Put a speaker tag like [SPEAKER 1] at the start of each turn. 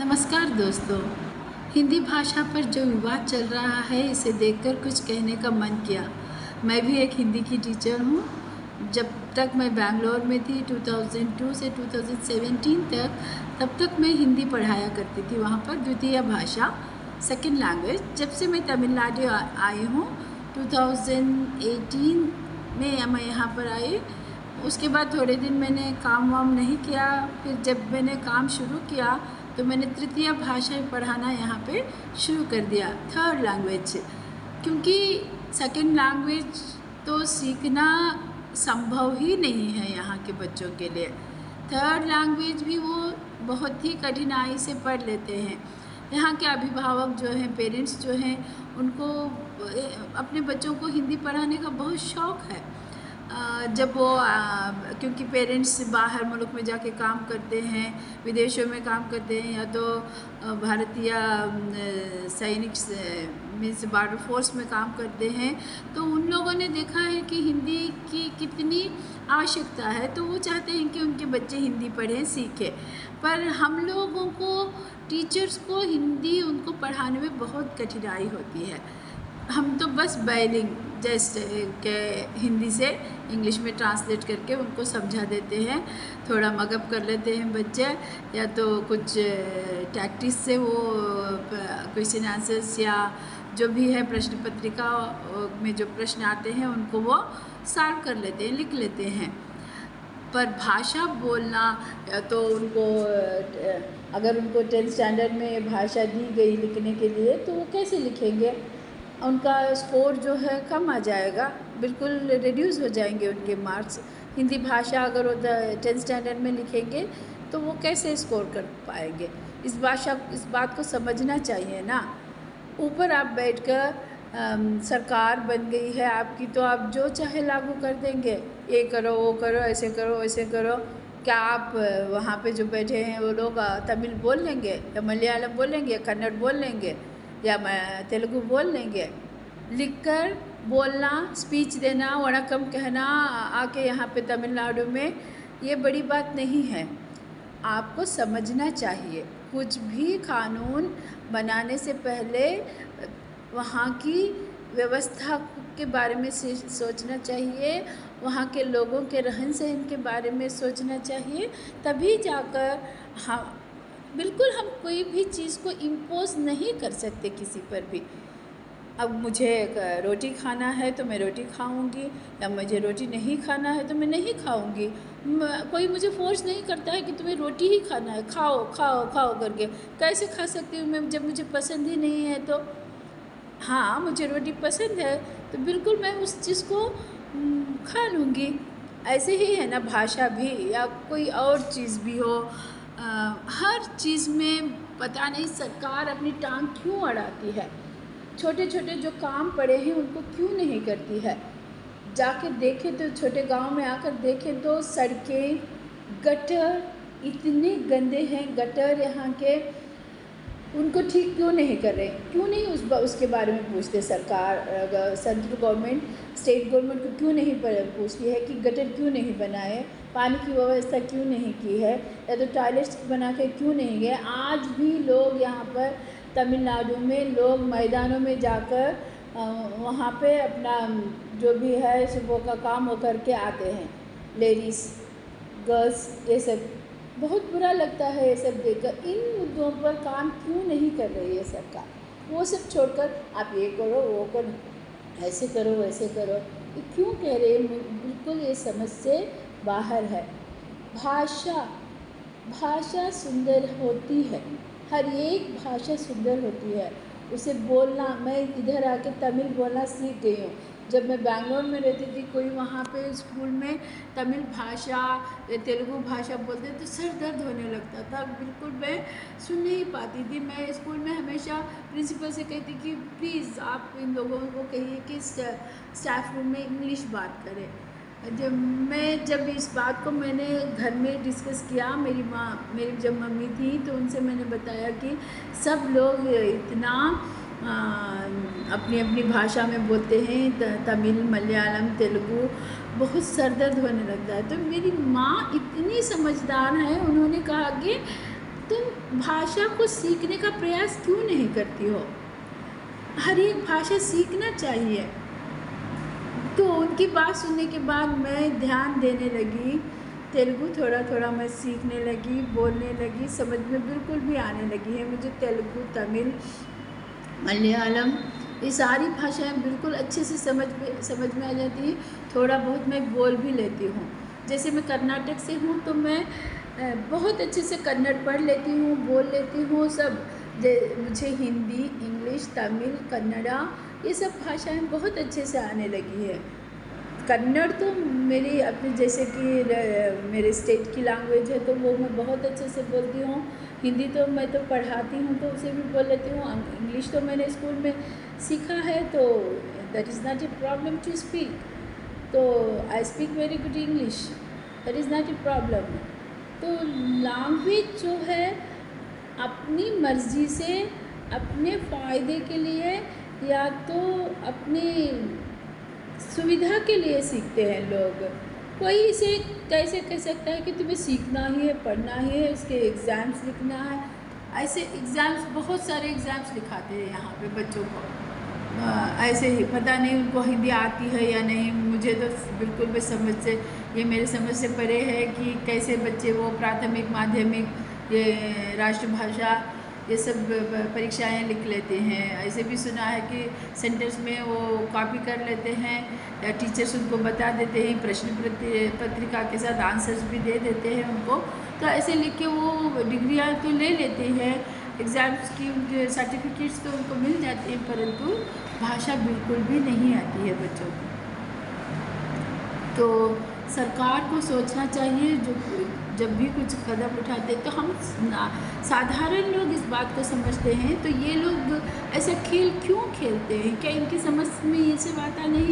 [SPEAKER 1] नमस्कार दोस्तों। हिंदी भाषा पर जो विवाद चल रहा है इसे देखकर कुछ कहने का मन किया। मैं भी एक हिंदी की टीचर हूँ। जब तक मैं बैंगलोर में थी 2002 से 2017 तक, तब तक मैं हिंदी पढ़ाया करती थी वहाँ पर, द्वितीय भाषा, सेकंड लैंग्वेज। जब से मैं तमिलनाडु आई हूँ 2018 में मैं यहाँ पर आई, उसके बाद थोड़े दिन मैंने काम वाम नहीं किया। फिर जब मैंने काम शुरू किया तो मैंने तृतीय भाषा पढ़ाना यहाँ पे शुरू कर दिया, थर्ड लैंग्वेज। क्योंकि सेकंड लैंग्वेज तो सीखना संभव ही नहीं है यहाँ के बच्चों के लिए। थर्ड लैंग्वेज भी वो बहुत ही कठिनाई से पढ़ लेते हैं। यहाँ के अभिभावक जो हैं, पेरेंट्स जो हैं, उनको अपने बच्चों को हिंदी पढ़ाने का बहुत शौक़ है। जब वो क्योंकि पेरेंट्स बाहर मुल्क में जाके काम करते हैं, विदेशों में काम करते हैं, या तो भारतीय सैनिक मीन्स बॉर्डर फोर्स में काम करते हैं, तो उन लोगों ने देखा है कि हिंदी की कितनी आवश्यकता है, तो वो चाहते हैं कि उनके बच्चे हिंदी पढ़ें, सीखें। पर हम लोगों को, टीचर्स को, हिंदी उनको पढ़ाने में बहुत कठिनाई होती है। हम तो बस बाइलिंग जैसे के हिंदी से इंग्लिश में ट्रांसलेट करके उनको समझा देते हैं, थोड़ा मगअप कर लेते हैं बच्चे, या तो कुछ टैक्टिस से वो क्वेश्चन आंसर्स या जो भी है प्रश्न पत्रिका में जो प्रश्न आते हैं उनको वो सॉल्व कर लेते हैं, लिख लेते हैं। पर भाषा बोलना, तो उनको अगर उनको 10th स्टैंडर्ड में भाषा दी गई लिखने के लिए, तो वो कैसे लिखेंगे? उनका स्कोर जो है कम आ जाएगा, बिल्कुल रिड्यूस हो जाएंगे उनके मार्क्स। हिंदी भाषा अगर वो 10th स्टैंडर्ड में लिखेंगे तो वो कैसे स्कोर कर पाएंगे? इस बात को समझना चाहिए ना। ऊपर आप बैठकर सरकार बन गई है आपकी, तो आप जो चाहे लागू कर देंगे, ये करो, वो करो, ऐसे करो, वैसे करो। क्या आप वहाँ पे जो बैठे हैं वो लोग तमिल बोल लेंगे, या मलयालम बोल लेंगे, या कन्नड़ बोल लेंगे, या तेलुगु बोल लेंगे? लिखकर बोलना, स्पीच देना, वणक्कम कहना आके यहाँ पे तमिलनाडु में, ये बड़ी बात नहीं है। आपको समझना चाहिए, कुछ भी कानून बनाने से पहले वहाँ की व्यवस्था के बारे में सोचना चाहिए, वहाँ के लोगों के रहन सहन के बारे में सोचना चाहिए, तभी जाकर बिल्कुल हम कोई भी चीज़ को इम्पोज नहीं कर सकते किसी पर भी। अब मुझे रोटी खाना है तो मैं रोटी खाऊंगी, या मुझे रोटी नहीं खाना है तो मैं नहीं खाऊंगी। कोई मुझे फोर्स नहीं करता है कि तुम्हें रोटी ही खाना है, खाओ खाओ खाओ करके। कैसे खा सकती हूँ मैं जब मुझे पसंद ही नहीं है? तो हाँ, मुझे रोटी पसंद है तो बिल्कुल मैं उस चीज़ को खा लूँगी। ऐसे ही है ना भाषा भी, या कोई और चीज़ भी हो। हर चीज़ में पता नहीं सरकार अपनी टांग क्यों अड़ाती है। छोटे छोटे जो काम पड़े हैं उनको क्यों नहीं करती है? जाके देखें तो, छोटे गांव में आकर देखें तो सड़कें, गटर इतने गंदे हैं, गटर यहाँ के, उनको ठीक क्यों नहीं कर रहे? क्यों नहीं उसके बारे में पूछते सरकार? सेंट्रल गवर्नमेंट, स्टेट गवर्नमेंट को क्यों नहीं पूछती है कि गटर क्यों नहीं बनाए, पानी की व्यवस्था क्यों नहीं की है, या तो टॉयलेट्स बना के क्यों नहीं गए? आज भी लोग यहाँ पर तमिलनाडु में लोग मैदानों में जाकर वहाँ पे अपना जो भी है सुबह का काम वो करके आते हैं, लेडीज़, गर्ल्स, ये सब। बहुत बुरा लगता है ये सब देखकर। इन मुद्दों पर काम क्यों नहीं कर रही है सरकार? वो सब छोड़कर आप ये करो, वो करो, ऐसे करो, वैसे करो, ये क्यों कह रहे हैं? बिल्कुल ये समझ से बाहर है। भाषा सुंदर होती है, हर एक भाषा सुंदर होती है। उसे बोलना, मैं इधर आके तमिल बोलना सीख गई हूँ। जब मैं बैंगलोर में रहती थी, कोई वहाँ पे स्कूल में तमिल भाषा या तेलुगु भाषा बोलते तो सर दर्द होने लगता था, बिल्कुल मैं सुन नहीं पाती थी। मैं स्कूल में हमेशा प्रिंसिपल से कहती कि प्लीज़ आप इन लोगों को कहिए कि स्टाफ रूम में इंग्लिश बात करें। जब इस बात को मैंने घर में डिस्कस किया, मेरी जब मम्मी थी तो उनसे मैंने बताया कि सब लोग इतना अपनी अपनी भाषा में बोलते हैं, तमिल, मलयालम, तेलुगु, बहुत सर दर्द होने लगता है। तो मेरी माँ इतनी समझदार है, उन्होंने कहा कि तुम भाषा को सीखने का प्रयास क्यों नहीं करती हो? हर एक भाषा सीखना चाहिए। तो उनकी बात सुनने के बाद मैं ध्यान देने लगी, तेलुगु थोड़ा थोड़ा मैं सीखने लगी, बोलने लगी, समझ में बिल्कुल भी आने लगी है मुझे। तेलुगु, तमिल, मलयालम, ये सारी भाषाएं बिल्कुल अच्छे से समझ में आ जाती है। थोड़ा बहुत मैं बोल भी लेती हूँ। जैसे मैं कर्नाटक से हूँ तो मैं बहुत अच्छे से कन्नड़ पढ़ लेती हूँ, बोल लेती हूँ सब। मुझे हिंदी, इंग्लिश, तमिल, कन्नड़ा ये सब भाषाएं बहुत अच्छे से आने लगी है। कन्नड़ तो मेरी अपनी जैसे कि मेरे स्टेट की लैंग्वेज है तो वो मैं बहुत अच्छे से बोलती हूँ। हिंदी तो मैं तो पढ़ाती हूँ तो उसे भी बोल लेती हूँ। इंग्लिश तो मैंने स्कूल में सीखा है तो that is not a problem to speak. तो I speak very good English, that is not a problem. तो लैंग्वेज जो है अपनी मर्ज़ी से, अपने फ़ायदे के लिए या तो अपनी सुविधा के लिए सीखते हैं लोग। कोई इसे कैसे कह सकता है कि तुम्हें सीखना ही है, पढ़ना ही है, इसके एग्ज़ाम्स लिखना है। ऐसे एग्ज़ाम्स, बहुत सारे एग्ज़ाम्स लिखाते हैं यहाँ पे बच्चों को। ऐसे ही पता नहीं उनको हिंदी आती है या नहीं। मुझे तो बिल्कुल भी समझ से, ये मेरे समझ से परे है कि कैसे बच्चे वो प्राथमिक, माध्यमिक, ये राष्ट्रभाषा ये सब परीक्षाएं लिख लेते हैं। ऐसे भी सुना है कि सेंटर्स में वो कॉपी कर लेते हैं या टीचर्स उनको बता देते हैं, प्रश्न पत्रिका के साथ आंसर्स भी दे देते हैं उनको। तो ऐसे लिख के वो डिग्रियाँ तो ले लेते हैं, एग्ज़ाम्स की उनके सर्टिफिकेट्स तो उनको मिल जाते हैं, परंतु भाषा बिल्कुल भी नहीं आती है बच्चों को। तो सरकार को सोचना चाहिए, जो जब भी कुछ कदम उठाते तो हम साधारण लोग इस बात को समझते हैं, तो ये लोग ऐसा खेल क्यों खेलते हैं? क्या इनकी समझ में ये सब आता नहीं?